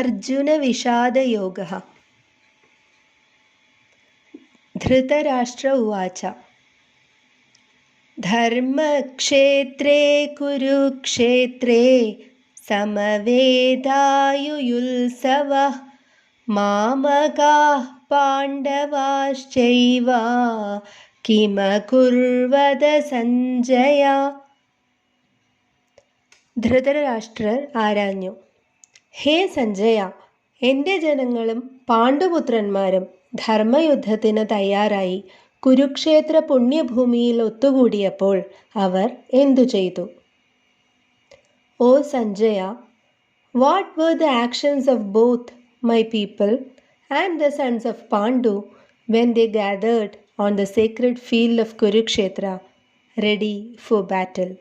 अर्जुनविषादयोगः। धृतराष्ट्र उवाच धर्मक्षेत्रे कुरुक्षेत्रे समवेदायुयुत्सवः मामकाः पाण्डवाश्चैव किमकुर्वद സഞ്ജയ. ധൃതരാഷ്ട്രർ ആരാഞ്ഞു, ഹേ സഞ്ജയ, എൻ്റെ ജനങ്ങളും പാണ്ഡുപുത്രന്മാരും ധർമ്മയുദ്ധത്തിന് തയ്യാറായി കുരുക്ഷേത്ര പുണ്യഭൂമിയിൽ ഒത്തുകൂടിയപ്പോൾ അവർ എന്തു ചെയ്തു? O Sanjaya, what were the actions of both my people and the sons of Pandu when they gathered on the sacred field of Kurukshetra, ready for battle?